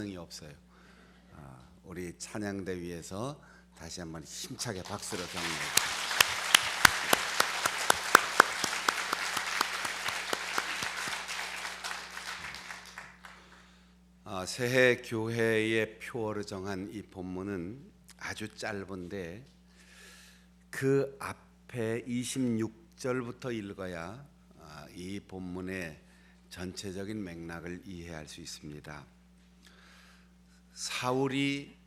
이 없어요. 우리 찬양대 위에서 다시 한번 힘차게 박수로 격려해. 새해 교회의 표어로 정한 이 본문은 아주 짧은데 그 앞에 26절부터 읽어야 이 본문의 전체적인 맥락을 이해할 수 있습니다. 사울이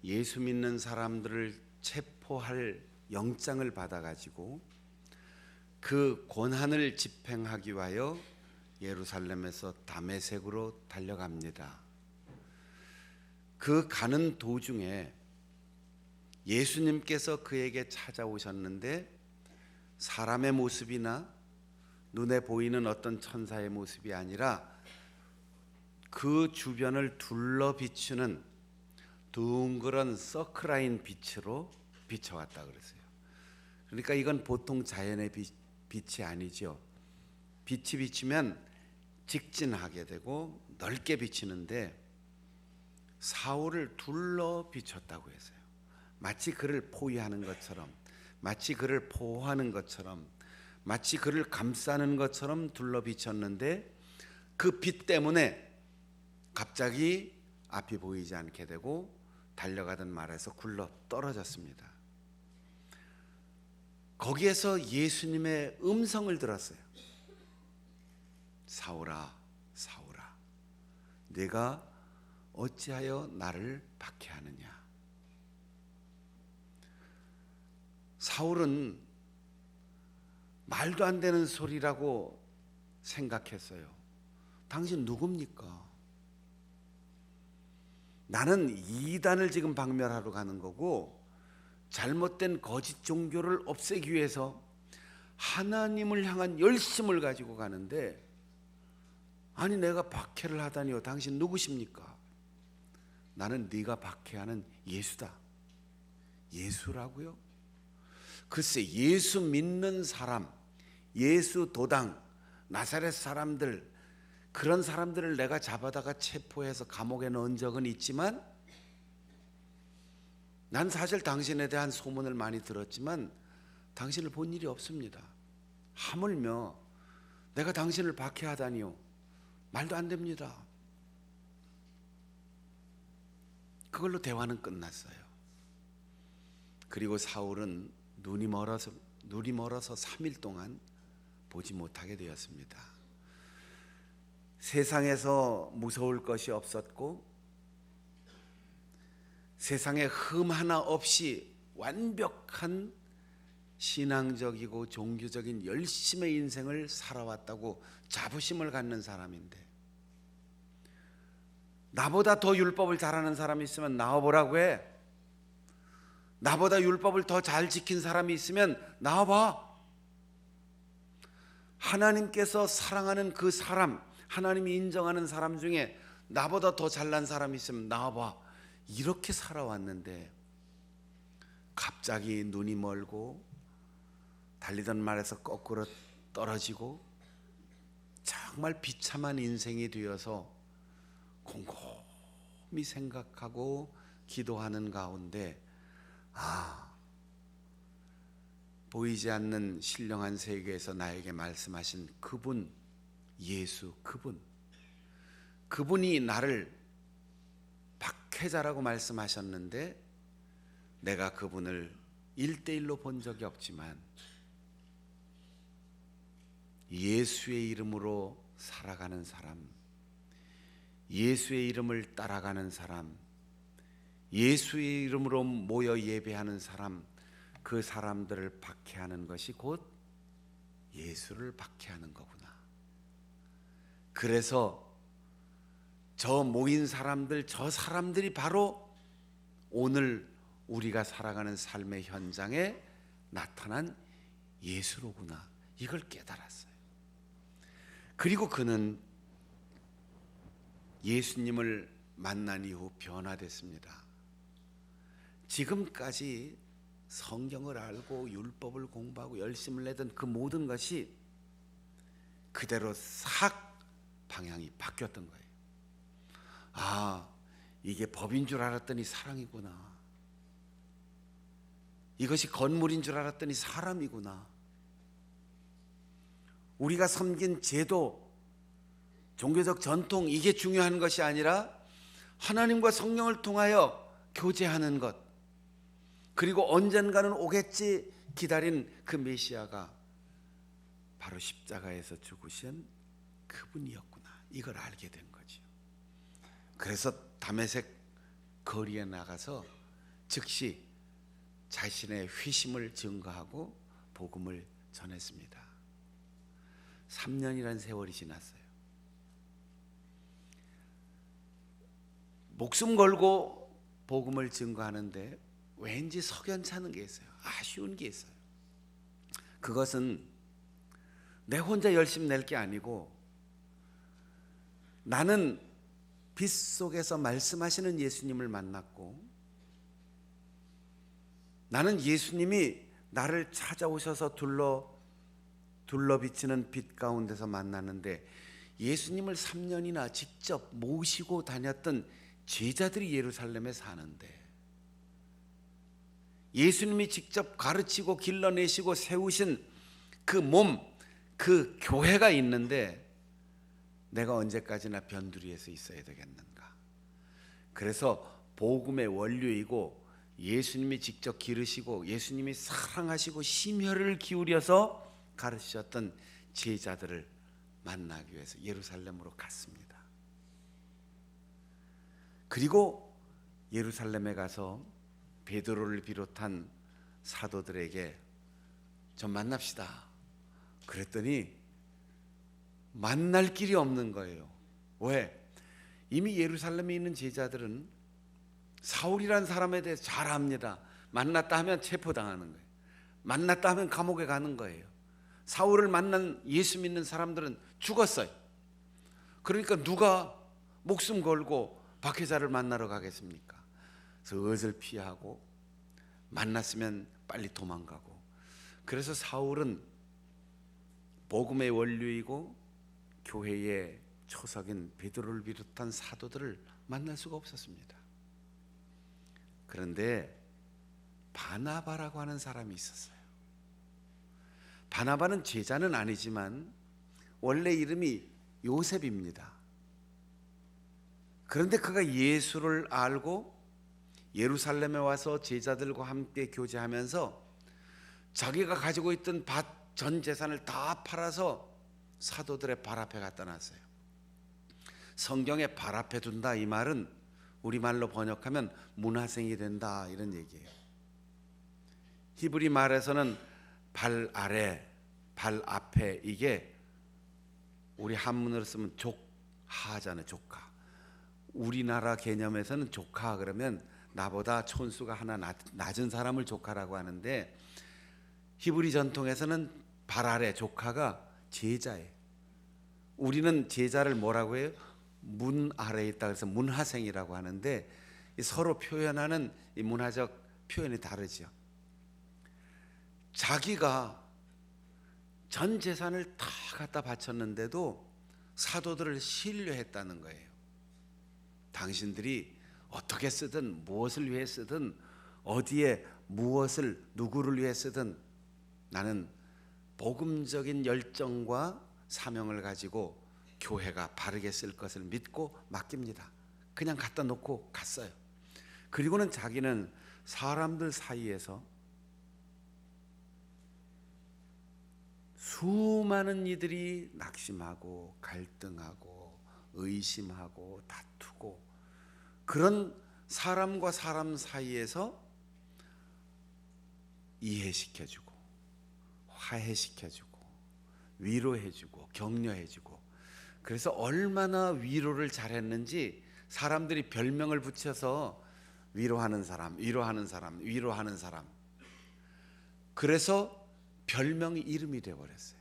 예수 믿는 사람들을 체포할 영장을 받아가지고 그 권한을 집행하기 위하여 예루살렘에서 다메섹으로 달려갑니다. 그 가는 도중에 예수님께서 그에게 찾아오셨는데 사람의 모습이나 눈에 보이는 어떤 천사의 모습이 아니라 그 주변을 둘러 비추는 둥그런 서클라인 빛으로 비춰왔다 그랬어요. 그러니까 이건 보통 자연의 빛이 아니죠. 빛이 비치면 직진하게 되고 넓게 비치는데 사울을 둘러 비췄다고 했어요. 마치 그를 포위하는 것처럼, 마치 그를 보호하는 것처럼, 마치 그를 감싸는 것처럼 둘러 비쳤는데 그 빛 때문에 갑자기 앞이 보이지 않게 되고 달려가던 말에서 굴러 떨어졌습니다. 거기에서 예수님의 음성을 들었어요. 사울아, 사울아, 네가 어찌하여 나를 박해하느냐. 사울은 말도 안 되는 소리라고 생각했어요. 당신 누굽니까? 나는 이단을 지금 박멸하러 가는 거고 잘못된 거짓 종교를 없애기 위해서 하나님을 향한 열심을 가지고 가는데 아니 내가 박해를 하다니요. 당신 누구십니까? 나는 네가 박해하는 예수다. 예수라고요? 글쎄 예수 믿는 사람, 예수 도당, 나사렛 사람들 그런 사람들을 내가 잡아다가 체포해서 감옥에 넣은 적은 있지만 난 사실 당신에 대한 소문을 많이 들었지만 당신을 본 일이 없습니다. 하물며 내가 당신을 박해하다니요. 말도 안 됩니다. 그걸로 대화는 끝났어요. 그리고 사울은 눈이 멀어서 3일 동안 보지 못하게 되었습니다. 세상에서 무서울 것이 없었고 세상에 흠 하나 없이 완벽한 신앙적이고 종교적인 열심의 인생을 살아왔다고 자부심을 갖는 사람인데 나보다 더 율법을 잘하는 사람이 있으면 나와보라고 해. 나보다 율법을 더 잘 지킨 사람이 있으면 나와봐. 하나님께서 사랑하는 그 사람, 하나님이 인정하는 사람 중에 나보다 더 잘난 사람이 있으면 나와봐. 이렇게 살아왔는데 갑자기 눈이 멀고 달리던 말에서 거꾸로 떨어지고 정말 비참한 인생이 되어서 곰곰이 생각하고 기도하는 가운데 보이지 않는 신령한 세계에서 나에게 말씀하신 그분, 예수, 그분이 나를 박해자라고 말씀하셨는데 내가 그분을 1대1로 본 적이 없지만 예수의 이름으로 살아가는 사람, 예수의 이름을 따라가는 사람, 예수의 이름으로 모여 예배하는 사람, 그 사람들을 박해하는 것이 곧 예수를 박해하는 거구나. 그래서 저 모인 사람들, 저 사람들이 바로 오늘 우리가 살아가는 삶의 현장에 나타난 예수로구나. 이걸 깨달았어요. 그리고 그는 예수님을 만난 이후 변화됐습니다. 지금까지 성경을 알고 율법을 공부하고 열심을 내던 그 모든 것이 그대로 싹 방향이 바뀌었던 거예요. 아, 이게 법인 줄 알았더니 사랑이구나. 이것이 건물인 줄 알았더니 사람이구나. 우리가 섬긴 제도, 종교적 전통, 이게 중요한 것이 아니라 하나님과 성령을 통하여 교제하는 것, 그리고 언젠가는 오겠지 기다린 그 메시아가 바로 십자가에서 죽으신 그분이었구나. 이걸 알게 된 거죠. 그래서 다메섹 거리에 나가서 즉시 자신의 회심을 증거하고 복음을 전했습니다. 3년이라는 세월이 지났어요. 목숨 걸고 복음을 증거하는데 왠지 석연찮은 게 있어요. 아쉬운 게 있어요. 그것은 내 혼자 열심히 낼 게 아니고 나는 빛 속에서 말씀하시는 예수님을 만났고 나는 예수님이 나를 찾아오셔서 둘러 비치는 빛 가운데서 만났는데 예수님을 3년이나 직접 모시고 다녔던 제자들이 예루살렘에 사는데 예수님이 직접 가르치고 길러내시고 세우신 그 몸, 그 교회가 있는데 내가 언제까지나 변두리에서 있어야 되겠는가? 그래서 복음의 원류이고 예수님이 직접 기르시고 예수님이 사랑하시고 심혈을 기울여서 가르치셨던 제자들을 만나기 위해서 예루살렘으로 갔습니다. 그리고 예루살렘에 가서 베드로를 비롯한 사도들에게 좀 만납시다. 그랬더니 만날 길이 없는 거예요. 왜? 이미 예루살렘에 있는 제자들은 사울이라는 사람에 대해서 잘 압니다. 만났다 하면 체포당하는 거예요. 만났다 하면 감옥에 가는 거예요. 사울을 만난 예수 믿는 사람들은 죽었어요. 그러니까 누가 목숨 걸고 박해자를 만나러 가겠습니까? 그래서 öz을 피하고 만났으면 빨리 도망가고. 그래서 사울은 복음의 원류이고 교회의 초석인 베드로를 비롯한 사도들을 만날 수가 없었습니다. 그런데 바나바라고 하는 사람이 있었어요. 바나바는 제자는 아니지만 원래 이름이 요셉입니다. 그런데 그가 예수를 알고 예루살렘에 와서 제자들과 함께 교제하면서 자기가 가지고 있던 밭 전 재산을 다 팔아서 사도들의 발 앞에 갖다 놨어요. 성경에 발 앞에 둔다 이 말은 우리말로 번역하면 문화생이 된다 이런 얘기예요. 히브리 말에서는 발 아래, 발 앞에, 이게 우리 한문으로 쓰면 족하잖아요. 조카. 우리나라 개념에서는 조카 그러면 나보다 촌수가 하나 낮은 사람을 조카라고 하는데 히브리 전통에서는 발 아래 조카가 제자예요. 우리는 제자를 뭐라고 해요? 문 아래에 있다 그래서 문하생이라고 하는데 서로 표현하는 이 문화적 표현이 다르죠. 자기가 전 재산을 다 갖다 바쳤는데도 사도들을 신뢰했다는 거예요. 당신들이 어떻게 쓰든 무엇을 위해 쓰든 어디에 무엇을 누구를 위해 쓰든 나는 복음적인 열정과 사명을 가지고 교회가 바르게 쓸 것을 믿고 맡깁니다. 그냥 갖다 놓고 갔어요. 그리고는 자기는 사람들 사이에서 수많은 이들이 낙심하고 갈등하고 의심하고 다투고 그런 사람과 사람 사이에서 이해시켜주고 화해시켜주고 위로해주고 격려해주고 그래서 얼마나 위로를 잘했는지 사람들이 별명을 붙여서 위로하는 사람, 위로하는 사람, 위로하는 사람. 그래서 별명이 이름이 되어버렸어요.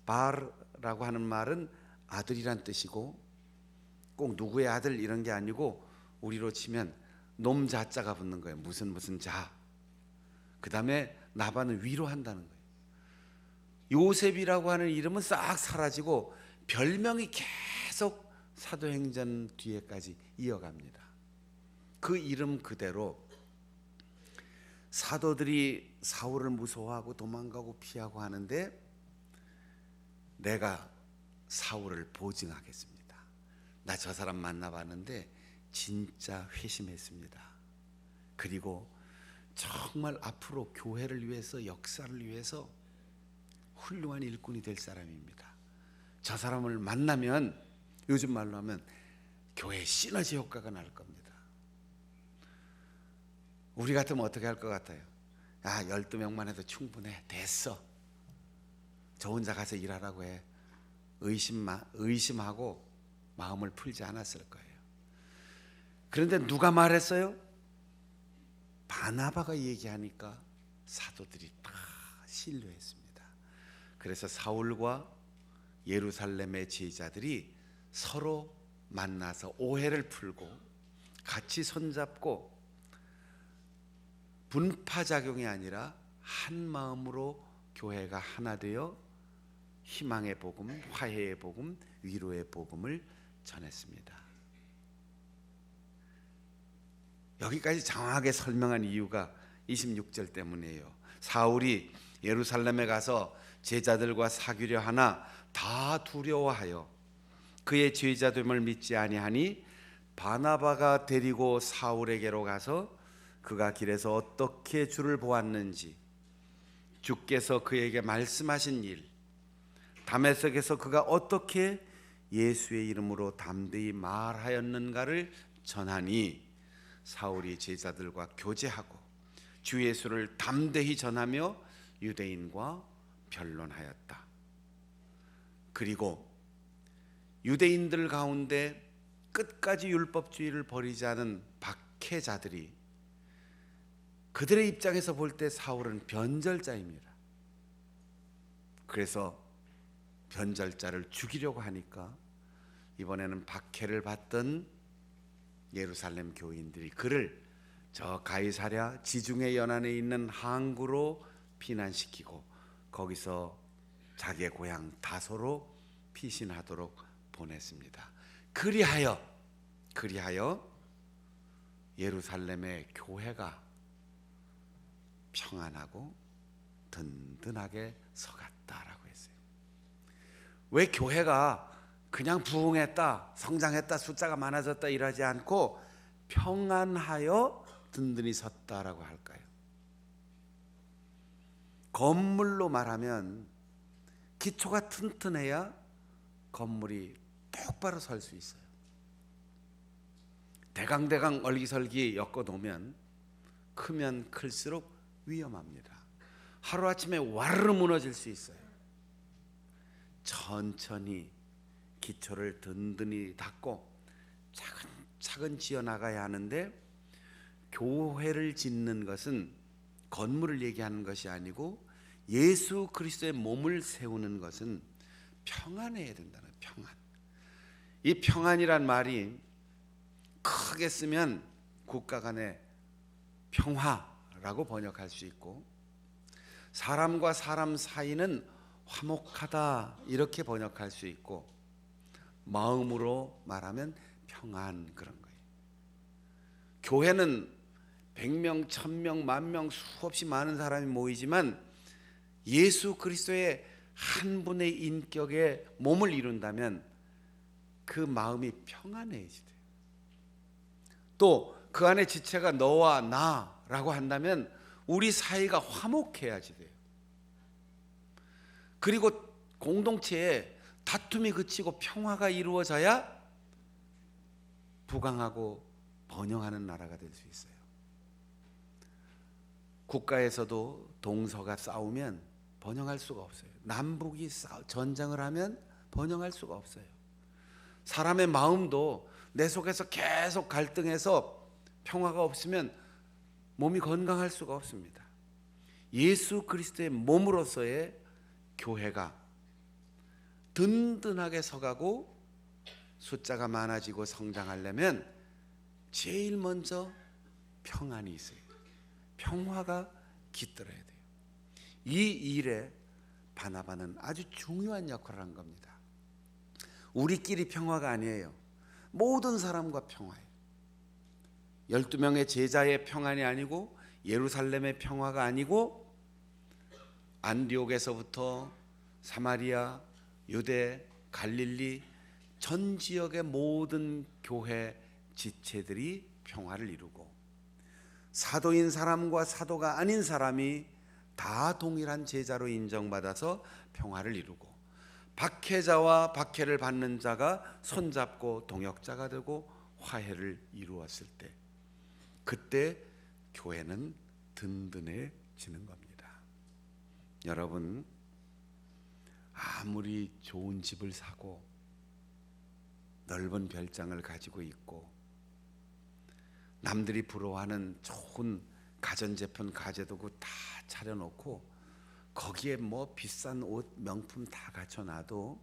바르라고 하는 말은 아들이란 뜻이고 꼭 누구의 아들 이런 게 아니고 우리로 치면 놈 자자가 붙는 거예요. 무슨 자. 그 다음에 나바는 위로한다는 거예요. 요셉이라고 하는 이름은 싹 사라지고 별명이 계속 사도행전 뒤에까지 이어갑니다. 그 이름 그대로 사도들이 사울을 무서워하고 도망가고 피하고 하는데 내가 사울을 보증하겠습니다. 나 저 사람 만나봤는데 진짜 회심했습니다. 그리고 정말 앞으로 교회를 위해서 역사를 위해서 훌륭한 일꾼이 될 사람입니다. 저 사람을 만나면 요즘 말로 하면 교회 시너지 효과가 날 겁니다. 우리 같으면 어떻게 할 것 같아요? 12명만 해도 충분해. 됐어. 저 혼자 가서 일하라고 해. 의심하고 마음을 풀지 않았을 거예요. 그런데 누가 말했어요? 바나바가 얘기하니까 사도들이 다 신뢰했습니다. 그래서 사울과 예루살렘의 제자들이 서로 만나서 오해를 풀고 같이 손잡고 분파작용이 아니라 한 마음으로 교회가 하나 되어 희망의 복음, 화해의 복음, 위로의 복음을 전했습니다. 여기까지 장황하게 설명한 이유가 26절 때문이에요. 사울이 예루살렘에 가서 제자들과 사귀려 하나 다 두려워하여 그의 제자됨을 믿지 아니하니 바나바가 데리고 사울에게로 가서 그가 길에서 어떻게 주를 보았는지 주께서 그에게 말씀하신 일 다메섹에서 그가 어떻게 예수의 이름으로 담대히 말하였는가를 전하니 사울이 제자들과 교제하고 주 예수를 담대히 전하며 유대인과 변론하였다. 그리고 유대인들 가운데 끝까지 율법주의를 버리지 않은 박해자들이 그들의 입장에서 볼 때 사울은 변절자입니다. 그래서 변절자를 죽이려고 하니까 이번에는 박해를 받던 예루살렘 교인들이 그를 저 가이사랴 지중해 연안에 있는 항구로 피난시키고 거기서 자기의 고향 다소로 피신하도록 보냈습니다. 그리하여 예루살렘의 교회가 평안하고 든든하게 서갔다라고 했어요. 왜 교회가 그냥 부흥했다, 성장했다, 숫자가 많아졌다 이러지 않고 평안하여 든든히 섰다라고 할까요? 건물로 말하면 기초가 튼튼해야 건물이 똑바로 설 수 있어요. 대강대강 얼기설기 엮어놓으면 크면 클수록 위험합니다. 하루아침에 와르르 무너질 수 있어요. 천천히 기초를 든든히 닦고 차근차근 지어나가야 하는데 교회를 짓는 것은 건물을 얘기하는 것이 아니고 예수 그리스도의 몸을 세우는 것은 평안해야 된다는 평안. 이 평안이란 말이 크게 쓰면 국가 간의 평화라고 번역할 수 있고 사람과 사람 사이는 화목하다 이렇게 번역할 수 있고 마음으로 말하면 평안 그런 거예요. 교회는 100명, 1000명, 10,000명 수없이 많은 사람이 모이지만 예수 그리스도의 한 분의 인격에 몸을 이룬다면 그 마음이 평안해지대요. 또 그 안에 지체가 너와 나라고 한다면 우리 사이가 화목해야지 돼요. 그리고 공동체에 다툼이 그치고 평화가 이루어져야 부강하고 번영하는 나라가 될 수 있어요. 국가에서도 동서가 싸우면 번영할 수가 없어요. 남북이 전쟁을 하면 번영할 수가 없어요. 사람의 마음도 내 속에서 계속 갈등해서 평화가 없으면 몸이 건강할 수가 없습니다. 예수 그리스도의 몸으로서의 교회가 든든하게 서가고 숫자가 많아지고 성장하려면 제일 먼저 평안이 있어요. 평화가 깃들어야 돼요. 이 일에 바나바는 아주 중요한 역할을 한 겁니다. 우리끼리 평화가 아니에요. 모든 사람과 평화예요. 12명의 제자의 평안이 아니고 예루살렘의 평화가 아니고 안디옥에서부터 사마리아, 유대, 갈릴리 전 지역의 모든 교회 지체들이 평화를 이루고 사도인 사람과 사도가 아닌 사람이 다 동일한 제자로 인정받아서 평화를 이루고 박해자와 박해를 받는 자가 손잡고 동역자가 되고 화해를 이루었을 때 그때 교회는 든든해지는 겁니다. 여러분, 아무리 좋은 집을 사고 넓은 별장을 가지고 있고 남들이 부러워하는 좋은 가전제품 가재도구 다 차려놓고 거기에 뭐 비싼 옷 명품 다 갖춰놔도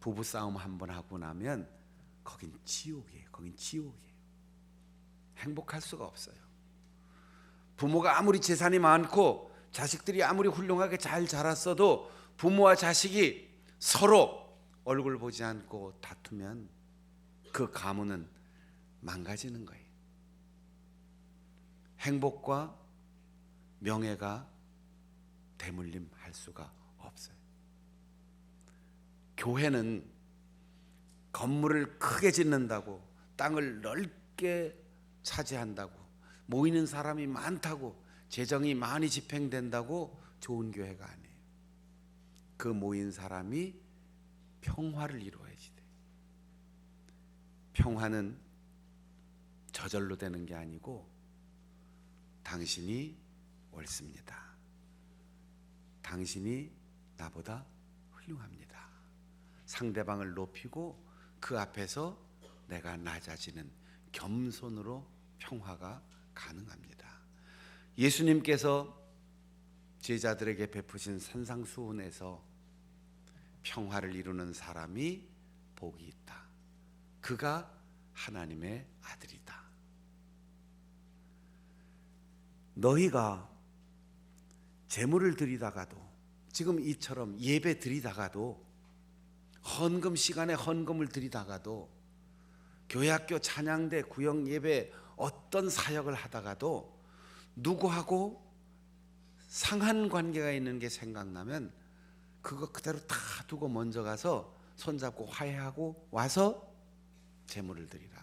부부싸움 한번 하고 나면 거긴 지옥이에요. 거긴 지옥이에요. 행복할 수가 없어요. 부모가 아무리 재산이 많고 자식들이 아무리 훌륭하게 잘 자랐어도 부모와 자식이 서로 얼굴 보지 않고 다투면 그 가문은 망가지는 거예요. 행복과 명예가 대물림할 수가 없어요. 교회는 건물을 크게 짓는다고 땅을 넓게 차지한다고 모이는 사람이 많다고 재정이 많이 집행된다고 좋은 교회가 아니에요. 그 모인 사람이 평화를 이루어야지 돼요. 평화는 저절로 되는 게 아니고 당신이 옳습니다. 당신이 나보다 훌륭합니다. 상대방을 높이고 그 앞에서 내가 낮아지는 겸손으로 평화가 가능합니다. 예수님께서 제자들에게 베푸신 산상수훈에서 평화를 이루는 사람이 복이 있다. 그가 하나님의 아들이다. 너희가 제물을 드리다가도 지금 이처럼 예배 드리다가도 헌금 시간에 헌금을 드리다가도 교회학교 찬양대 구역 예배 어떤 사역을 하다가도 누구하고 상한 관계가 있는 게 생각나면 그거 그대로 다 두고 먼저 가서 손잡고 화해하고 와서 제물을 드리라.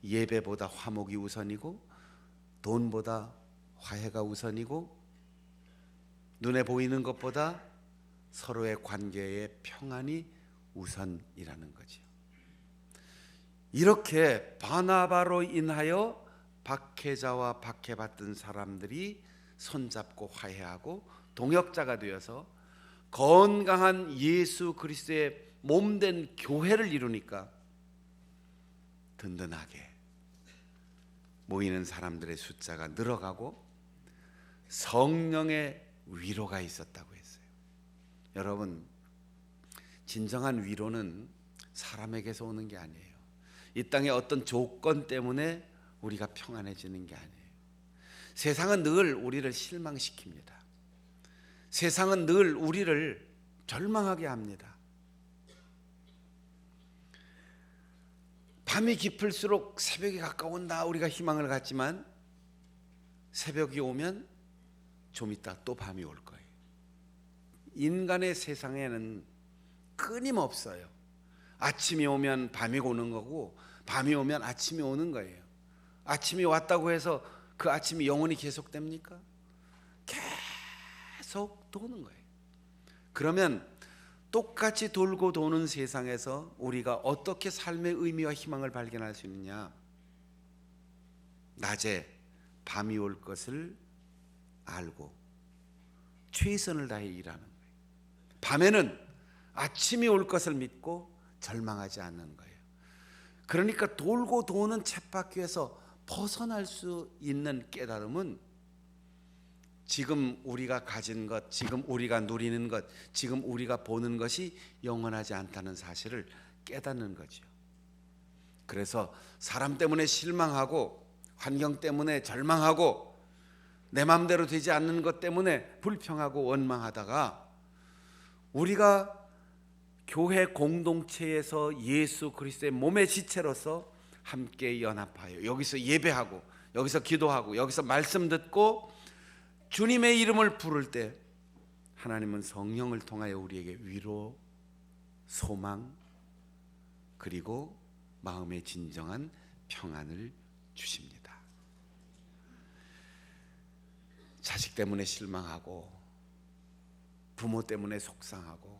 예배보다 화목이 우선이고 돈보다 화해가 우선이고 눈에 보이는 것보다 서로의 관계의 평안이 우선이라는 거죠. 이렇게 바나바로 인하여 박해자와 박해받던 사람들이 손잡고 화해하고 동역자가 되어서 건강한 예수 그리스도의 몸된 교회를 이루니까 든든하게 모이는 사람들의 숫자가 늘어가고 성령의 위로가 있었다고 했어요. 여러분, 진정한 위로는 사람에게서 오는 게 아니에요. 이 땅의 어떤 조건 때문에 우리가 평안해지는 게 아니에요. 세상은 늘 우리를 실망시킵니다. 세상은 늘 우리를 절망하게 합니다. 밤이 깊을수록 새벽이 가까운다 우리가 희망을 갖지만 새벽이 오면 좀 있다 또 밤이 올 거예요. 인간의 세상에는 끊임없어요. 아침이 오면 밤이 오는 거고 밤이 오면 아침이 오는 거예요. 아침이 왔다고 해서 그 아침이 영원히 계속됩니까? 계속 도는 거예요. 그러면 똑같이 돌고 도는 세상에서 우리가 어떻게 삶의 의미와 희망을 발견할 수 있느냐? 낮에 밤이 올 것을 알고 최선을 다해 일하는 거예요. 밤에는 아침이 올 것을 믿고 절망하지 않는 거예요. 그러니까 돌고 도는 쳇바퀴에서 벗어날 수 있는 깨달음은 지금 우리가 가진 것, 지금 우리가 누리는 것, 지금 우리가 보는 것이 영원하지 않다는 사실을 깨닫는 거죠. 그래서 사람 때문에 실망하고 환경 때문에 절망하고 내 마음대로 되지 않는 것 때문에 불평하고 원망하다가 우리가 교회 공동체에서 예수 그리스도의 몸의 지체로서 함께 연합하여 여기서 예배하고 여기서 기도하고 여기서 말씀 듣고 주님의 이름을 부를 때 하나님은 성령을 통하여 우리에게 위로, 소망, 그리고 마음의 진정한 평안을 주십니다. 자식 때문에 실망하고 부모 때문에 속상하고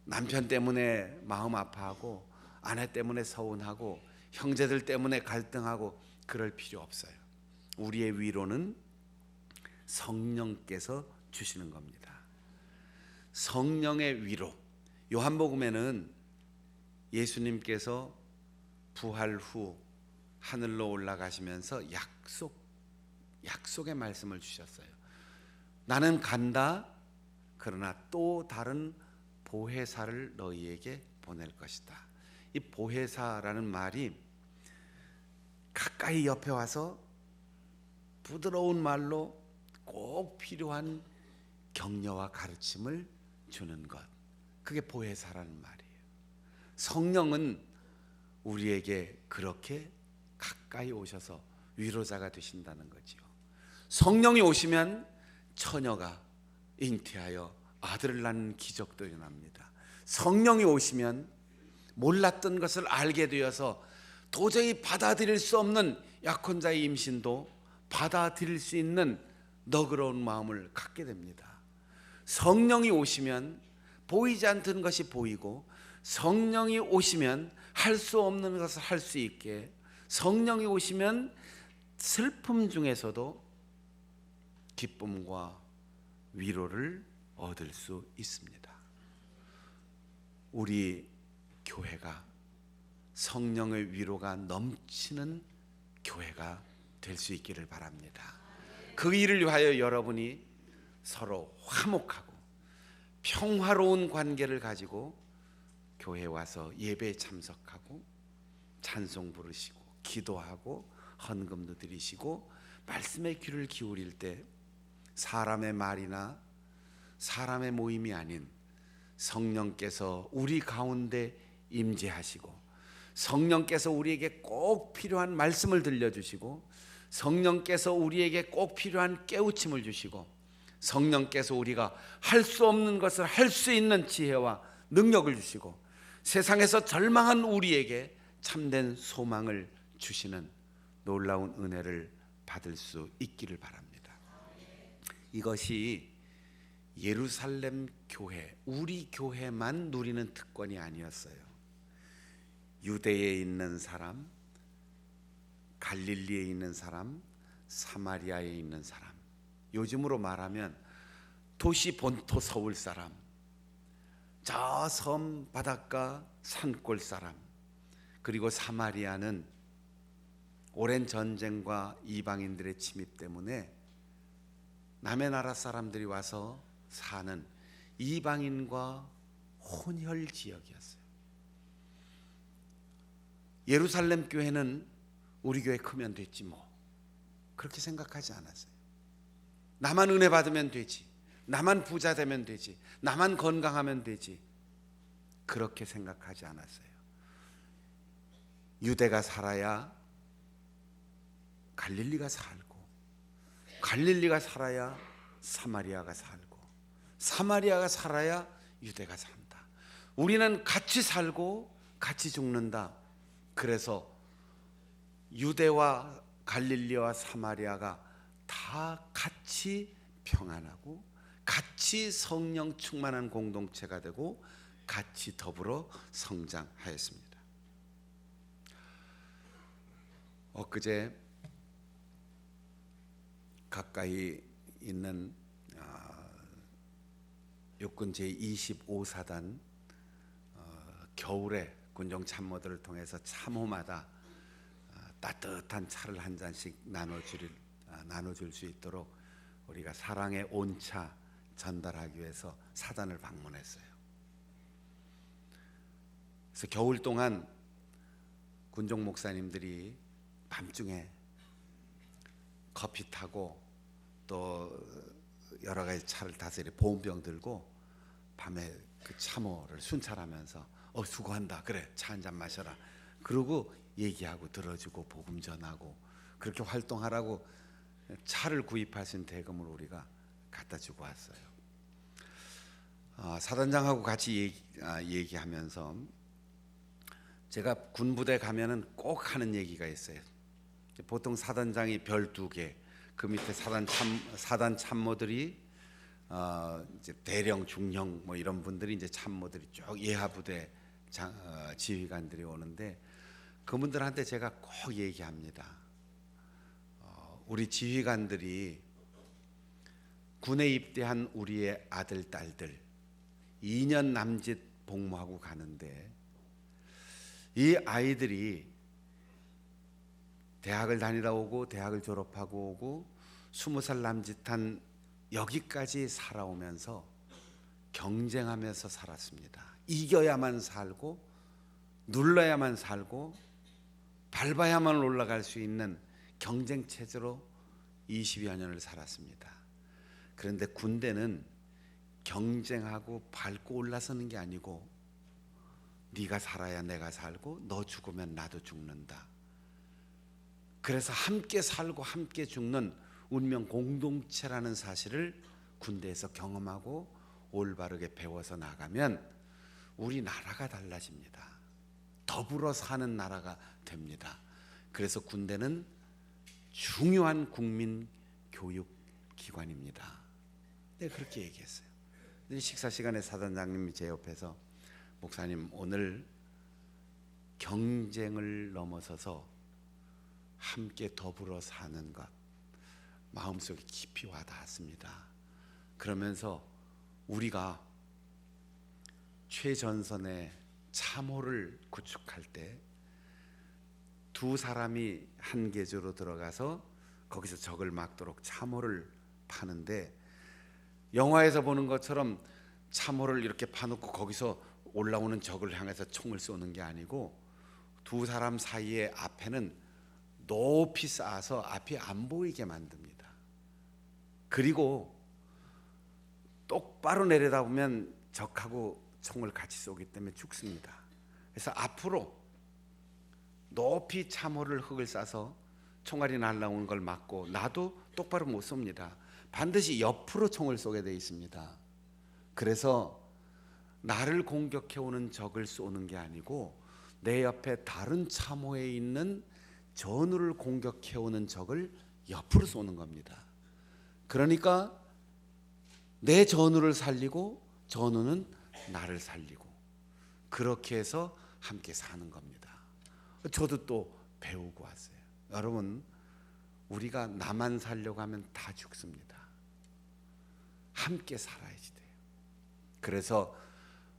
남편 때문에 마음 아파하고 아내 때문에 서운하고 형제들 때문에 갈등하고 그럴 필요 없어요. 우리의 위로는 성령께서 주시는 겁니다. 성령의 위로. 요한복음에는 예수님께서 부활 후 하늘로 올라가시면서 약속의 말씀을 주셨어요. 나는 간다. 그러나 또 다른 보혜사를 너희에게 보낼 것이다. 이 보혜사라는 말이 가까이 옆에 와서 부드러운 말로 꼭 필요한 격려와 가르침을 주는 것, 그게 보혜사라는 말이에요. 성령은 우리에게 그렇게 가까이 오셔서 위로자가 되신다는 거지요. 성령이 오시면 처녀가 잉태하여 아들을 낳는 기적도 일어납니다. 성령이 오시면 몰랐던 것을 알게 되어서 도저히 받아들일 수 없는 약혼자의 임신도 받아들일 수 있는 너그러운 마음을 갖게 됩니다. 성령이 오시면 보이지 않던 것이 보이고, 성령이 오시면 할 수 없는 것을 할 수 있게, 성령이 오시면 슬픔 중에서도 기쁨과 위로를 얻을 수 있습니다. 우리 교회가 성령의 위로가 넘치는 교회가 될 수 있기를 바랍니다. 그 일을 위하여 여러분이 서로 화목하고 평화로운 관계를 가지고 교회에 와서 예배에 참석하고 찬송 부르시고 기도하고 헌금도 드리시고 말씀에 귀를 기울일 때 사람의 말이나 사람의 모임이 아닌 성령께서 우리 가운데 임재하시고, 성령께서 우리에게 꼭 필요한 말씀을 들려주시고, 성령께서 우리에게 꼭 필요한 깨우침을 주시고, 성령께서 우리가 할 수 없는 것을 할 수 있는 지혜와 능력을 주시고, 세상에서 절망한 우리에게 참된 소망을 주시는 놀라운 은혜를 받을 수 있기를 바랍니다. 이것이 예루살렘 교회, 우리 교회만 누리는 특권이 아니었어요. 유대에 있는 사람, 갈릴리에 있는 사람, 사마리아에 있는 사람, 요즘으로 말하면 도시 본토 서울 사람, 저 섬 바닷가 산골 사람, 그리고 사마리아는 오랜 전쟁과 이방인들의 침입 때문에 남의 나라 사람들이 와서 사는 이방인과 혼혈 지역이었어요. 예루살렘 교회는 우리 교회 크면 됐지 뭐, 그렇게 생각하지 않았어요. 나만 은혜 받으면 되지, 나만 부자 되면 되지, 나만 건강하면 되지, 그렇게 생각하지 않았어요. 유대가 살아야 갈릴리가 살고, 갈릴리가 살아야 사마리아가 살고, 사마리아가 살아야 유대가 산다. 우리는 같이 살고 같이 죽는다. 그래서 유대와 갈릴리와 사마리아가 다 같이 평안하고 같이 성령 충만한 공동체가 되고 같이 더불어 성장하였습니다. 엊그제 가까이 있는 육군 제25사단 겨울에 군종 참모들을 통해서 참호마다 따뜻한 차를 한 잔씩 나눠줄 수 있도록 우리가 사랑의 온차 전달하기 위해서 사단을 방문했어요. 그래서 겨울 동안 군종 목사님들이 밤중에 커피 타고 또 여러 가지 차를 타서 보온병 들고 밤에 그 참호를 순찰하면서 수고한다. 그래, 차 한 잔 마셔라. 그러고 얘기하고 들어주고 복음 전하고 그렇게 활동하라고 차를 구입하신 대금을 우리가 갖다 주고 왔어요. 사단장하고 같이 얘기하면서 제가 군부대 가면은 꼭 하는 얘기가 있어요. 보통 사단장이 별 2개, 그 밑에 사단 참모들이 이제 대령, 중령 뭐 이런 분들이 이제 참모들이 쭉 예하부대 지휘관들이 오는데 그분들한테 제가 꼭 얘기합니다. 우리 지휘관들이 군에 입대한 우리의 아들, 딸들 2년 남짓 복무하고 가는데 이 아이들이 대학을 다니다 오고 대학을 졸업하고 오고 20살 남짓한 여기까지 살아오면서 경쟁하면서 살았습니다. 이겨야만 살고 눌러야만 살고 밟아야만 올라갈 수 있는 경쟁 체제로 20여 년을 살았습니다. 그런데 군대는 경쟁하고 밟고 올라서는 게 아니고 네가 살아야 내가 살고 너 죽으면 나도 죽는다. 그래서 함께 살고 함께 죽는 운명 공동체라는 사실을 군대에서 경험하고 올바르게 배워서 나가면 우리 나라가 달라집니다. 더불어 사는 나라가 됩니다. 그래서 군대는 중요한 국민 교육 기관입니다. 네, 그렇게 얘기했어요. 식사 시간에 사단장님이 제 옆에서 목사님 오늘 경쟁을 넘어서서 함께 더불어 사는 것 마음속에 깊이 와닿았습니다. 그러면서 우리가 최전선의 참호를 구축할 때 2사람이 한 계조로 들어가서 거기서 적을 막도록 참호를 파는데 영화에서 보는 것처럼 참호를 이렇게 파놓고 거기서 올라오는 적을 향해서 총을 쏘는 게 아니고 2사람 사이에 앞에는 높이 쌓아서 앞이 안 보이게 만듭니다. 그리고 똑바로 내려다보면 적하고 총을 같이 쏘기 때문에 죽습니다. 그래서 앞으로 높이 참호를 흙을 싸서 총알이 날아오는 걸 막고 나도 똑바로 못 쏩니다. 반드시 옆으로 총을 쏘게 돼 있습니다. 그래서 나를 공격해오는 적을 쏘는 게 아니고 내 옆에 다른 참호에 있는 전우를 공격해오는 적을 옆으로 쏘는 겁니다. 그러니까 내 전우를 살리고 전우는 나를 살리고 그렇게 해서 함께 사는 겁니다. 저도 또 배우고 왔어요. 여러분, 우리가 나만 살려고 하면 다 죽습니다. 함께 살아야지 돼요. 그래서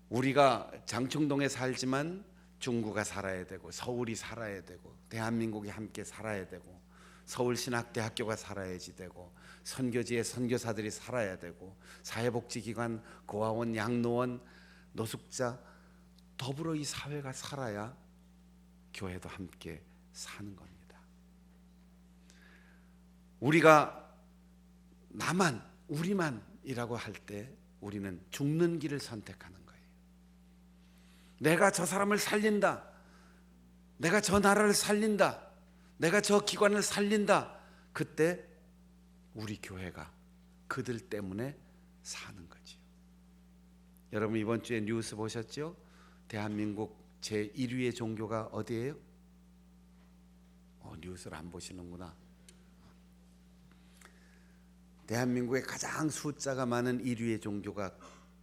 우리가 장충동에 살지만 중구가 살아야 되고 서울이 살아야 되고 대한민국이 함께 살아야 되고 서울신학대학교가 살아야지 되고 선교지의 선교사들이 살아야 되고 사회복지기관, 고아원, 양로원, 노숙자 더불어 이 사회가 살아야 교회도 함께 사는 겁니다. 우리가 나만, 우리만이라고 할 때 우리는 죽는 길을 선택하는 거예요. 내가 저 사람을 살린다. 내가 저 나라를 살린다. 내가 저 기관을 살린다. 그때 우리 교회가 그들 때문에 사는 거지요. 여러분 이번 주에 뉴스 보셨죠? 대한민국 제1위의 종교가 어디예요? 뉴스를 안 보시는구나. 대한민국의 가장 숫자가 많은 1위의 종교가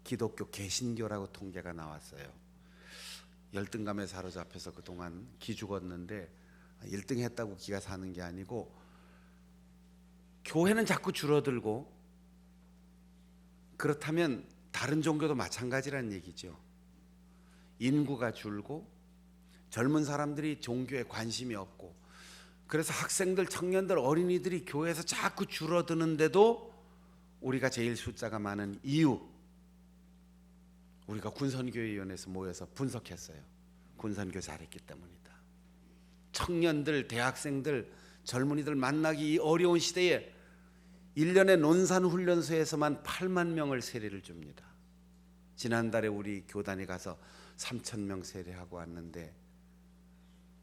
기독교 개신교라고 통계가 나왔어요. 열등감에 사로잡혀서 그동안 기죽었는데 1등 했다고 기가 사는 게 아니고 교회는 자꾸 줄어들고 그렇다면 다른 종교도 마찬가지라는 얘기죠. 인구가 줄고 젊은 사람들이 종교에 관심이 없고 그래서 학생들, 청년들, 어린이들이 교회에서 자꾸 줄어드는데도 우리가 제일 숫자가 많은 이유, 우리가 군선교회위원회에서 모여서 분석했어요. 군선교 잘했기 때문이다. 청년들, 대학생들, 젊은이들 만나기 이 어려운 시대에 1년에 논산훈련소에서만 8만 명을 세례를 줍니다. 지난달에 우리 교단에 가서 3,000명 세례하고 왔는데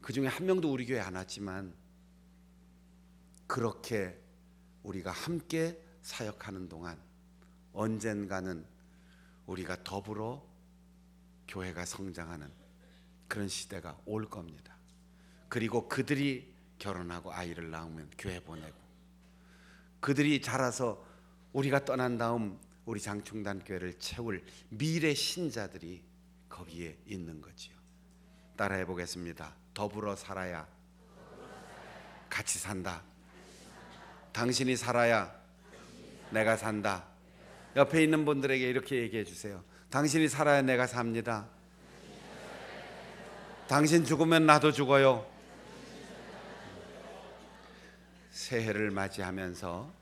그 중에 한 명도 우리 교회 안 왔지만 그렇게 우리가 함께 사역하는 동안 언젠가는 우리가 더불어 교회가 성장하는 그런 시대가 올 겁니다. 그리고 그들이 결혼하고 아이를 낳으면 교회 보내고 그들이 자라서 우리가 떠난 다음 우리 장충단 교회를 채울 미래 신자들이 거기에 있는 거지요. 따라해 보겠습니다. 더불어 살아야 같이 산다. 당신이 살아야 내가 산다. 옆에 있는 분들에게 이렇게 얘기해 주세요. 당신이 살아야 내가 삽니다. 당신 죽으면 나도 죽어요. 새해를 맞이하면서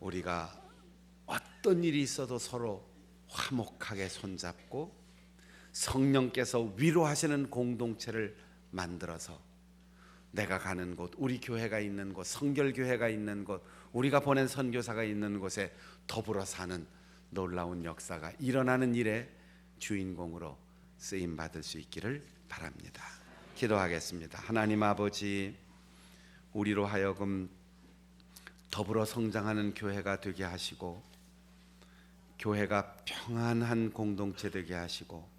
우리가 어떤 일이 있어도 서로 화목하게 손잡고 성령께서 위로하시는 공동체를 만들어서 내가 가는 곳, 우리 교회가 있는 곳, 성결교회가 있는 곳, 우리가 보낸 선교사가 있는 곳에 더불어 사는 놀라운 역사가 일어나는 일의 주인공으로 쓰임 받을 수 있기를 바랍니다. 기도하겠습니다. 하나님 아버지, 우리로 하여금 더불어 성장하는 교회가 되게 하시고 교회가 평안한 공동체 되게 하시고